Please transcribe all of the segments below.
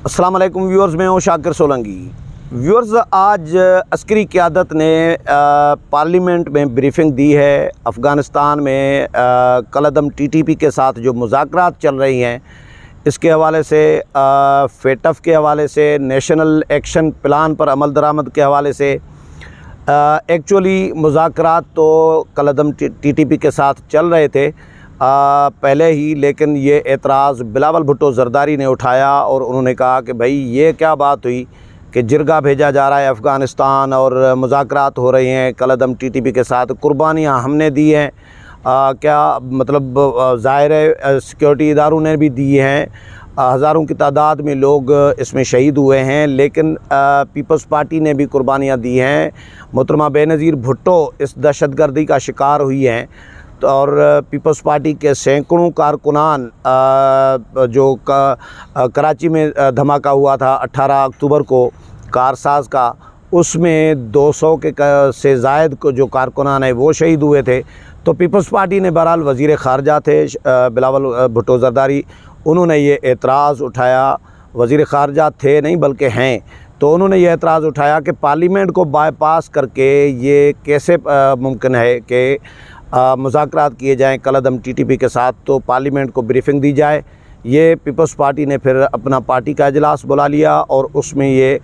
अस्सलाम वालेकुम व्यूअर्स, मैं हूँ शाकिर सोलंकी। व्यूअर्स, आज अस्करी क़यादत ने पार्लियामेंट में ब्रीफिंग दी है। अफ़गानिस्तान में कलअदम टीटीपी के साथ जो मुज़ाकरात चल रही हैं, इसके हवाले से, फेटफ के हवाले से, नेशनल एक्शन प्लान पर अमल दरामद के हवाले से। एक्चुअली मुज़ाकरात तो कलअदम टीटीपी के साथ चल रहे थे पहले ही, लेकिन ये एतराज़ बिलावल भुट्टो ज़रदारी ने उठाया और उन्होंने कहा कि भाई ये क्या बात हुई कि जिरगा भेजा जा रहा है अफ़गानिस्तान और मुज़ाकरात हो रहे हैं कलअदम टीटीपी के साथ, कुर्बानियाँ हमने दी हैं। क्या मतलब ज़ाहिर है सिक्योरिटी इदारों ने भी दी हैं, हज़ारों की तादाद में लोग इसमें शहीद हुए हैं, लेकिन पीपल्स पार्टी ने भी कुर्बानियाँ दी हैं। मोहतरमा बेनज़ीर भुट्टो इस दहशतगर्दी का शिकार हुई हैं और पीपल्स पार्टी के सैकड़ों कारकुनान, जो कराची में धमाका हुआ था 18 अक्टूबर को कारसाज का, उसमें 200 के से ज़ायद को जो कारकुनान है वो शहीद हुए थे। तो पीपल्स पार्टी ने बहरहाल वज़ीर ख़ारजा थे बिलावल भुट्टो ज़रदारी, उन्होंने ये एतराज़ उठाया। वज़ीर ख़ारजा थे नहीं बल्कि हैं, तो उन्होंने ये एतराज़ उठाया कि पार्लियामेंट को बाईपास करके ये कैसे मुमकिन है कि मुज़ाकरात किए जाएँ कलअदम टीटीपी के साथ, तो पार्लियामेंट को ब्रीफिंग दी जाए। ये पीपल्स पार्टी ने फिर अपना पार्टी का इजलास बुला लिया और उसमें ये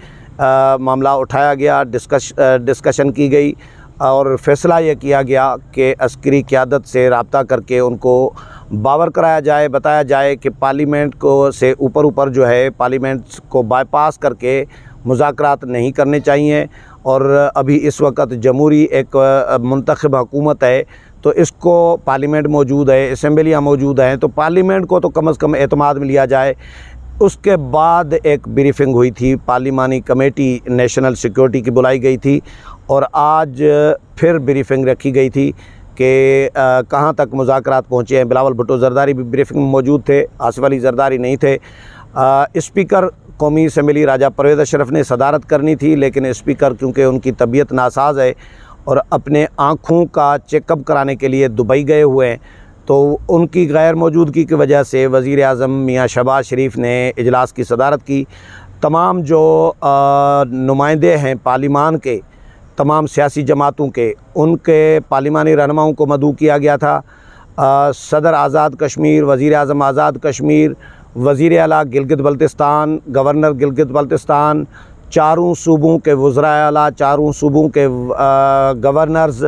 मामला उठाया गया, डिस्कशन की गई और फ़ैसला ये किया गया कि अस्करी क़यादत से रब्ता करके उनको बावर कराया जाए, बताया जाए कि पार्लियामेंट को से ऊपर जो है, पार्लियामेंट को बाईपास करके मुज़ाकरात नहीं करने चाहिए। और अभी इस वक्त जमहूरी एक मुंतखब हुकूमत है, तो इसको पार्लियामेंट मौजूद है, असम्बलियाँ मौजूद हैं, तो पार्लियामेंट को तो कम से कम एतमाद में लिया जाए। उसके बाद एक ब्रीफिंग हुई थी, पार्लिमानी कमेटी नेशनल सिक्योरिटी की बुलाई गई थी और आज फिर ब्रीफिंग रखी गई थी कि कहाँ तक मुज़ाकरात पहुँचे हैं। बिलावल भुट्टो ज़रदारी भी ब्रीफिंग में मौजूद थे, आसिफ अली ज़रदारी नहीं थे। स्पीकर कौमी असम्बली राजा परवेज़ अशरफ ने सदारत करनी थी, लेकिन स्पीकर क्योंकि उनकी तबीयत नासाज है और अपने आँखों का चेकअप कराने के लिए दुबई गए हुए हैं, तो उनकी गैर मौजूदगी की वजह से वज़ीर आज़म मियाँ शहबाज शरीफ ने इजलास की सदारत की। तमाम जो नुमाइंदे हैं पार्लिमान के, तमाम सियासी जमातों के, उनके पार्लिमानी रहनुमाओं को मदऊ किया गया था। सदर आज़ाद कश्मीर, वज़ीर आज़म आज़ाद कश्मीर, वज़ीर आला गिलगित बल्तिस्तान, गवर्नर गिलगित बल्तिस्तान, चारों सूबों के वज़रा आला, चारों सूबों के गवर्नर्स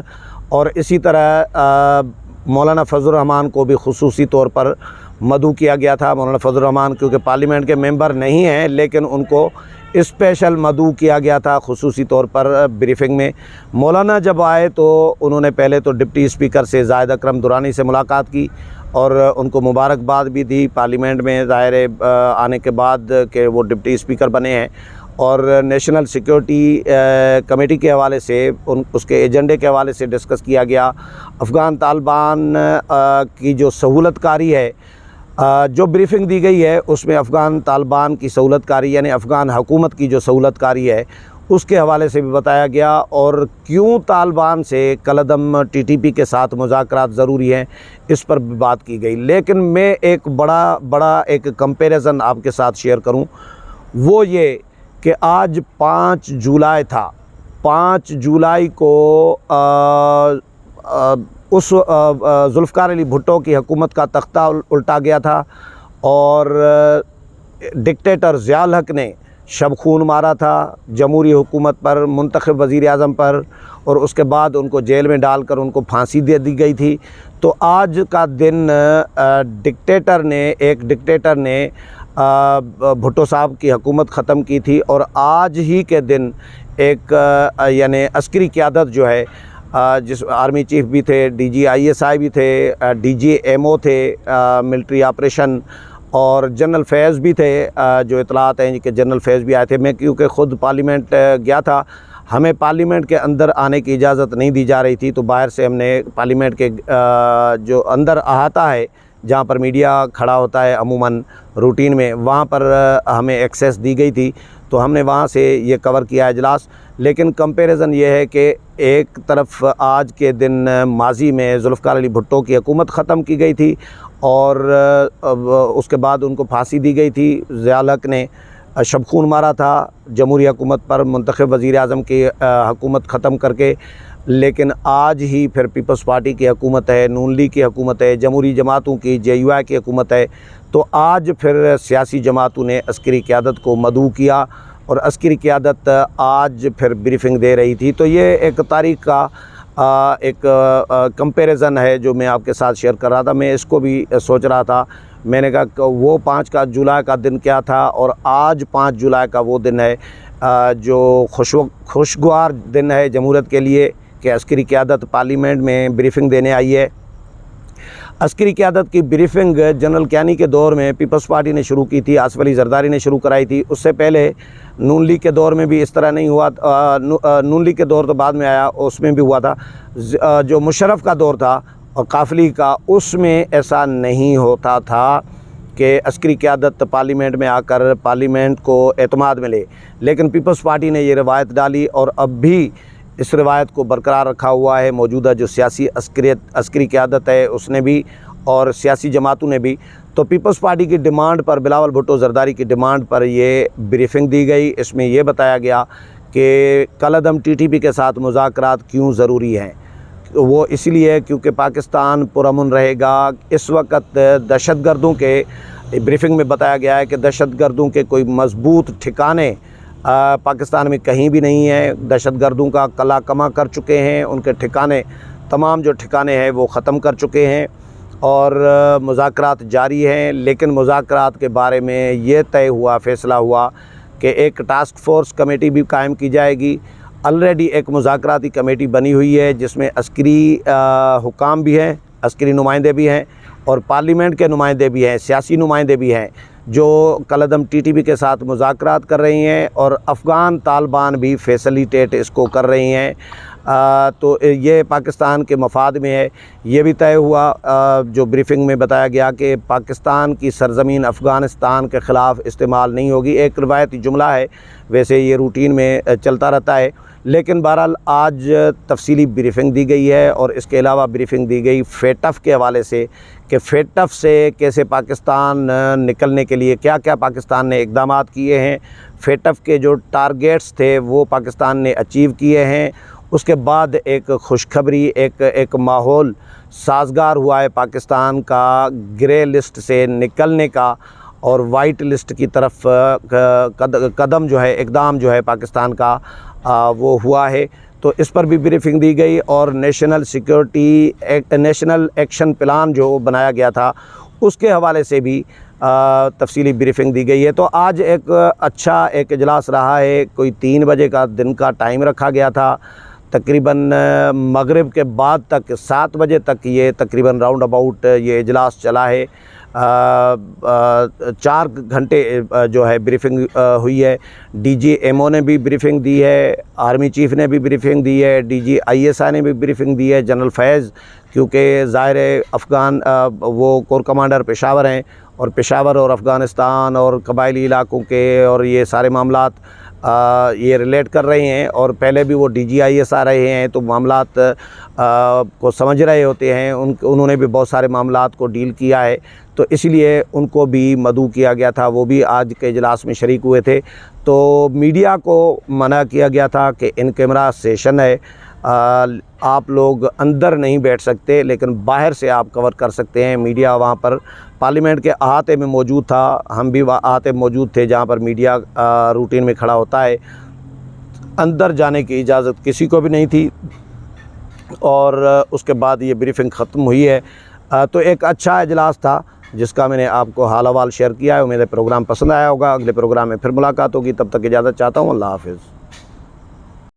और इसी तरह मौलाना फजल रहमान को भी खुसूसी तौर पर मदऊ किया गया था। मौलाना फजल रहमान क्योंकि पार्लियामेंट के मेंबर नहीं हैं, लेकिन उनको स्पेशल मदऊ किया गया था खुसूसी तौर पर ब्रीफिंग में। मौलाना जब आए तो उन्होंने पहले तो डिप्टी स्पीकर से जाहिद अकरम दुरानी से मुलाकात की और उनको मुबारकबाद भी दी पार्लियामेंट में ज़ाहिर आने के बाद कि वो डिप्टी स्पीकर बने हैं। और नेशनल सिक्योरिटी कमेटी के हवाले से, उसके एजेंडे के हवाले से डिस्कस किया गया। अफ़गान तालिबान की जो सहूलतकारी है, जो ब्रीफिंग दी गई है उसमें अफ़गान तालिबान की सहूलतकारी यानी अफ़गान हुकूमत की जो सहूलतकारी है उसके हवाले से भी बताया गया और क्यों तालिबान से कलअदम टीटीपी के साथ मुज़ाकरात ज़रूरी हैं, इस पर भी बात की गई। लेकिन मैं एक बड़ा एक कंपैरिजन आपके साथ शेयर करूं, वो ये कि आज 5 जुलाई था। 5 जुलाई को उस ज़ुल्फ़िकार अली भुट्टो की हुकूमत का तख्ता उल्टा गया था और डिक्टेटर ज़ियाउल हक़ ने शब खून मारा था जमहूरी हुकूमत पर, मुंतखब वज़ीर आज़म पर, और उसके बाद उनको जेल में डालकर उनको फांसी दे दी गई थी। तो आज का दिन एक डिक्टेटर ने भुट्टो साहब की हुकूमत ख़त्म की थी और आज ही के दिन एक यानी अस्करी क़यादत जो है, जिस आर्मी चीफ भी थे, DG ISI भी थे, DG MO थे मिलिट्री ऑपरेशन, और जनरल फैज़ भी थे। जो इतलात हैं कि जनरल फैज़ भी आए थे। मैं क्योंकि ख़ुद पार्लियामेंट गया था, हमें पार्लियामेंट के अंदर आने की इजाज़त नहीं दी जा रही थी, तो बाहर से हमने पार्लियामेंट के जो अंदर अहाता है जहाँ पर मीडिया खड़ा होता है अमूमन रूटीन में, वहाँ पर हमें एक्सेस दी गई थी, तो हमने वहाँ से ये कवर किया इजलास। लेकिन कंपैरिजन ये है कि एक तरफ आज के दिन माजी में ज़ुल्फ़िकार अली भुट्टो की हुकूमत ख़त्म की गई थी और उसके बाद उनको फांसी दी गई थी ज़ियाउल हक़ ने, शब खून मारा था जमहूरी हुकूमत पर, मुंतखब वज़ीर आज़म की हुकूमत ख़त्म करके। लेकिन आज ही फिर पीपल्स पार्टी की हुकूमत है, नून लीग की हुकूमत है, जमहूरी जमातों की JUI की हुकूमत है। तो आज फिर सियासी जमातों ने अस्करी क़यादत को मदऊ किया और अस्करी क़यादत आज फिर ब्रीफिंग दे रही थी। तो ये एक तारीख़ का एक कंपैरिज़न है जो मैं आपके साथ शेयर कर रहा था। मैं इसको भी सोच रहा था, मैंने कहा वो 5 जुलाई का दिन क्या था और आज 5 जुलाई का वो दिन है जो खुशगवार दिन है जमहूरियत के लिए कि अस्करी क़यादत पार्लियामेंट में ब्रीफिंग देने आई है। अस्करी क़यादत की ब्रीफिंग जनरल कियानी के दौर में पीपल्स पार्टी ने शुरू की थी, आसिफ अली ज़रदारी ने शुरू कराई थी। उससे पहले नून लीग के दौर में भी इस तरह नहीं हुआ। नून लीग के दौर तो बाद में आया, उसमें भी हुआ था। जो मुशर्रफ का दौर था और काफली का, उसमें ऐसा नहीं होता था कि अस्करी क़यादत पार्लियामेंट में आकर पार्लियामेंट को एतमाद मिले। लेकिन पीपल्स पार्टी ने ये रवायत डाली और अब भी इस रवायत को बरकरार रखा हुआ है। मौजूदा जो सियासी अस्करी क़यादत है उसने भी और सियासी जमातों ने भी। तो पीपल्स पार्टी की डिमांड पर, बिलावल भुट्टो ज़रदारी की डिमांड पर ये ब्रीफिंग दी गई। इसमें ये बताया गया कि कलअदम TTP के साथ मुज़ाकरात क्यों ज़रूरी हैं। वो इसलिए क्योंकि पाकिस्तान पुरअमन रहेगा। इस वक्त दहशतगर्दों के, ब्रीफिंग में बताया गया है कि दहशतगर्दों के कोई मजबूत ठिकाने पाकिस्तान में कहीं भी नहीं है। दहशतगर्दों का कला कमा कर चुके हैं, उनके ठिकाने, तमाम जो ठिकाने हैं वो ख़त्म कर चुके हैं और मुज़ाकरात जारी हैं। लेकिन मुज़ाकरात के बारे में ये तय हुआ, फ़ैसला हुआ कि एक टास्क फ़ोर्स कमेटी भी कायम की जाएगी। ऑलरेडी एक मुज़ाकराती कमेटी बनी हुई है जिसमें अस्करी हुकाम भी हैं, अस्करी नुमाइंदे भी हैं और पार्लियामेंट के नुमाइंदे भी हैं, सियासी नुमाइंदे भी हैं जो कलअदम TTP के साथ मुज़ाकरात कर रही हैं और अफ़गान तालिबान भी फैसिलिटेट इसको कर रही हैं। तो ये पाकिस्तान के मफाद में है। ये भी तय हुआ जो ब्रीफिंग में बताया गया कि पाकिस्तान की सरज़मीन अफ़गानिस्तान के ख़िलाफ़ इस्तेमाल नहीं होगी। एक रिवायती जुमला है, वैसे ये रूटीन में चलता रहता है। लेकिन बहरहाल आज तफसीली ब्रीफिंग दी गई है और इसके अलावा ब्रीफिंग दी गई FATF के हवाले से कि FATF से कैसे पाकिस्तान निकलने के लिए क्या क्या पाकिस्तान ने इक़दामात किए हैं। FATF के जो टारगेट्स थे वो पाकिस्तान ने अचीव किए हैं। उसके बाद एक खुशखबरी, एक माहौल साजगार हुआ है पाकिस्तान का ग्रे लिस्ट से निकलने का और वाइट लिस्ट की तरफ कदम जो है, इक़दाम जो है पाकिस्तान का वो हुआ है। तो इस पर भी ब्रीफिंग दी गई और नेशनल एक्शन प्लान जो बनाया गया था उसके हवाले से भी तफसीली ब्रीफिंग दी गई है। तो आज एक अच्छा एक इजलास रहा है। कोई 3 बजे का दिन का टाइम रखा गया था। तकरीबन मगरिब के बाद तक 7 बजे तक ये तकरीबन राउंड अबाउट ये इजलास चला है। 4 घंटे जो है ब्रीफिंग हुई है। DG MO ने भी ब्रीफिंग दी है, आर्मी चीफ़ ने भी ब्रीफिंग दी है, DG ISI ने भी ब्रीफिंग दी है। जनरल फैज़, क्योंकि ज़ाहिर है अफ़गान वो कोर कमांडर पेशावर हैं और पेशावर और अफ़गानिस्तान और कबायली इलाकों के और ये सारे मामलात ये रिलेट कर रहे हैं और पहले भी वो DGIS आ रहे हैं तो मामलात को समझ रहे होते हैं। उन्होंने भी बहुत सारे मामलात को डील किया है, तो इसलिए उनको भी मदऊ किया गया था। वो भी आज के इजलास में शरीक हुए थे। तो मीडिया को मना किया गया था कि इन कैमरा सेशन है, आप लोग अंदर नहीं बैठ सकते लेकिन बाहर से आप कवर कर सकते हैं। मीडिया वहाँ पर पार्लियामेंट के अहाते में मौजूद था, हम भी अहाते में मौजूद थे जहाँ पर मीडिया रूटीन में खड़ा होता है। अंदर जाने की इजाज़त किसी को भी नहीं थी और उसके बाद ये ब्रीफिंग ख़त्म हुई है। तो एक अच्छा इजलास था जिसका मैंने आपको हाल अहवाल शेयर किया है। उम्मीद है प्रोग्राम पसंद आया होगा। अगले प्रोग्राम में फिर मुलाकात होगी, तब तक इजाज़त चाहता हूँ। अल्लाह हाफ़िज़।